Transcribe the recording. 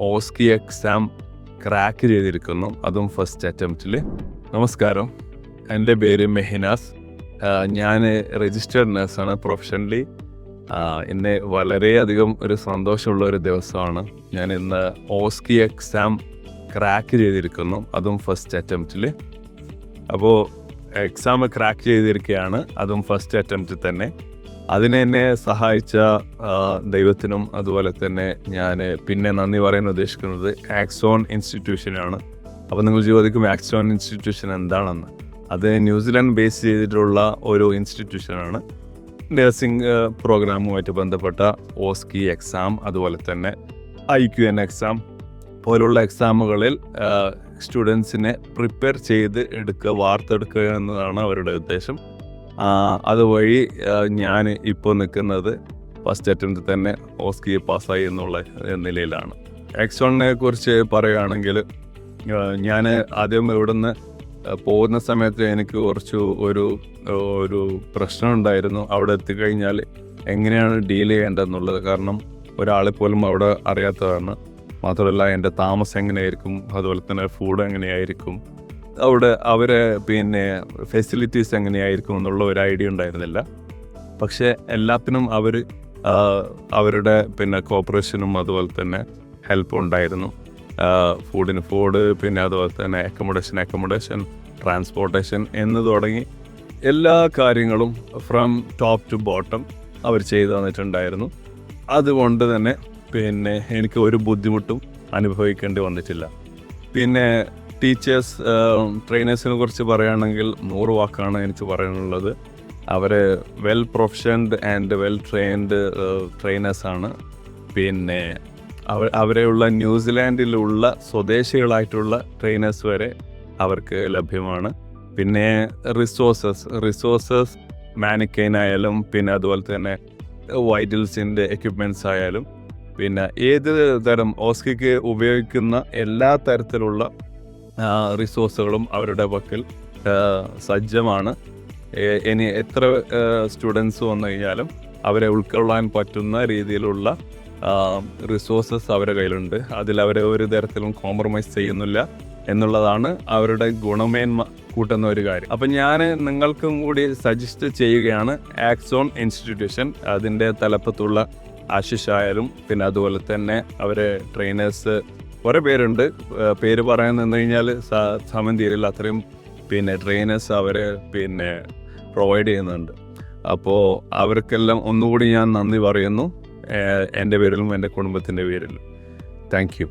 ഓസ്കി exam crack ചെയ്തിരിക്കുന്നു, അതും first അറ്റംപ്റ്റിൽ. നമസ്കാരം, എൻ്റെ പേര് മെഹിനാസ്. ഞാൻ രജിസ്റ്റേർഡ് നഴ്സാണ് പ്രൊഫഷണലി. ഇന്ന് വളരെയധികം ഒരു സന്തോഷമുള്ള ഒരു ദിവസമാണ്. ഞാൻ ഇന്ന് ഓസ്കി എക്സാം ക്രാക്ക് ചെയ്തിരിക്കുന്നു, അതും ഫസ്റ്റ് അറ്റംപ്റ്റിൽ. അപ്പോൾ എക്സാം ക്രാക്ക് ചെയ്തിരിക്കുകയാണ്, അതും ഫസ്റ്റ് അറ്റംപ്റ്റിൽ തന്നെ. അതിനെന്നെ സഹായിച്ച ദൈവത്തിനും അതുപോലെ തന്നെ ഞാൻ പിന്നെ നന്ദി പറയാൻ ഉദ്ദേശിക്കുന്നത് ആക്സോൺ ഇൻസ്റ്റിറ്റ്യൂഷനാണ്. അപ്പോൾ നിങ്ങൾ ചോദിക്കും ആക്സോൺ ഇൻസ്റ്റിറ്റ്യൂഷൻ എന്താണെന്ന്. അത് ന്യൂസിലാൻഡ് ബേസ് ചെയ്തിട്ടുള്ള ഒരു ഇൻസ്റ്റിറ്റ്യൂഷനാണ്. നഴ്സിംഗ് പ്രോഗ്രാമുമായിട്ട് ബന്ധപ്പെട്ട ഓസ്കി എക്സാം അതുപോലെ തന്നെ IQN എക്സാം പോലുള്ള എക്സാമുകളിൽ സ്റ്റുഡൻസിനെ പ്രിപ്പയർ ചെയ്ത് വാർത്തെടുക്കുക എന്നതാണ് അവരുടെ ഉദ്ദേശം. അതുവഴി ഞാൻ ഇപ്പോൾ നിൽക്കുന്നത് ഫസ്റ്റ് അറ്റംപ്റ്റ് തന്നെ ഓസ്കി പാസ്സായി എന്നുള്ള നിലയിലാണ്. ആക്സോണിനെ കുറിച്ച് പറയുകയാണെങ്കിൽ, ഞാൻ ആദ്യം ഇവിടുന്ന് പോകുന്ന സമയത്ത് എനിക്ക് കുറച്ച് ഒരു പ്രശ്നം ഉണ്ടായിരുന്നു. അവിടെ എത്തിക്കഴിഞ്ഞാൽ എങ്ങനെയാണ് ഡീൽ ചെയ്യേണ്ടതെന്നുള്ളത്. കാരണം ഒരാളെ പോലും അവിടെ അറിയാത്തതാണ്. മാത്രമല്ല എൻ്റെ താമസം എങ്ങനെയായിരിക്കും, അതുപോലെ തന്നെ ഫുഡ് എങ്ങനെയായിരിക്കും, അവിടെ അവരെ ഫെസിലിറ്റീസ് എങ്ങനെയായിരിക്കും എന്നുള്ള ഒരു ഐഡിയ ഉണ്ടായിരുന്നില്ല. പക്ഷേ എല്ലാത്തിനും അവരുടെ കോപ്പറേഷനും അതുപോലെ തന്നെ ഹെൽപ്പും ഉണ്ടായിരുന്നു. ഫുഡിന് ഫുഡ്, അതുപോലെ തന്നെ അക്കോമഡേഷൻ, ട്രാൻസ്പോർട്ടേഷൻ എന്ന് തുടങ്ങി എല്ലാ കാര്യങ്ങളും ഫ്രം ടോപ്പ് ടു ബോട്ടം അവർ ചെയ്തു തന്നിട്ടുണ്ടായിരുന്നു. അതുകൊണ്ട് തന്നെ എനിക്ക് ഒരു ബുദ്ധിമുട്ടും അനുഭവിക്കേണ്ടി വന്നിട്ടില്ല. പിന്നെ ടീച്ചേഴ്സ്, ട്രെയിനേഴ്സിനെ കുറിച്ച് പറയുകയാണെങ്കിൽ 100 വാക്കാണ് എനിക്ക് പറയാനുള്ളത്. അവർ well professioned and well trained ട്രെയിനേഴ്സാണ്. അവരെയുള്ള ന്യൂസിലാൻഡിലുള്ള സ്വദേശികളായിട്ടുള്ള ട്രെയിനേഴ്സ് വരെ അവർക്ക് ലഭ്യമാണ്. പിന്നെ റിസോഴ്സസ് മാനിക്കൈൻ ആയാലും, അതുപോലെ തന്നെ വൈറ്റൽസിൻ്റെ എക്യുപ്മെൻറ്റ്സ് ആയാലും, ഏത് തരം ഓസ്കിക്ക് ഉപയോഗിക്കുന്ന എല്ലാ തരത്തിലുള്ള റിസോഴ്സുകളും അവരുടെ പക്കൽ സജ്ജമാണ്. ഇനി എത്ര സ്റ്റുഡൻസ് വന്നു കഴിഞ്ഞാലും അവരെ ഉൾക്കൊള്ളാൻ പറ്റുന്ന രീതിയിലുള്ള റിസോഴ്സസ് അവരുടെ കയ്യിലുണ്ട്. അതിലവരെ ഒരു തരത്തിലും കോംപ്രമൈസ് ചെയ്യുന്നില്ല എന്നുള്ളതാണ് അവരുടെ ഗുണമേന്മ കൂട്ടുന്ന ഒരു കാര്യം. അപ്പം ഞാൻ നിങ്ങൾക്കും കൂടി സജസ്റ്റ് ചെയ്യുകയാണ് ആക്സോൺ ഇൻസ്റ്റിറ്റ്യൂഷൻ. അതിൻ്റെ തലപ്പത്തുള്ള ആശിഷ് ആയാലും, അതുപോലെ തന്നെ അവരെ ട്രെയിനേഴ്സ് കുറേ പേരുണ്ട്. പേര് പറയാൻ നിന്ന് കഴിഞ്ഞാൽ സമയം തീരില്ല. അത്രയും ട്രെയിനേഴ്സ് അവരെ പ്രൊവൈഡ് ചെയ്യുന്നുണ്ട്. അപ്പോൾ അവർക്കെല്ലാം ഒന്നുകൂടി ഞാൻ നന്ദി പറയുന്നു, എൻ്റെ പേരിലും എൻ്റെ കുടുംബത്തിൻ്റെ പേരിലും. Thank you.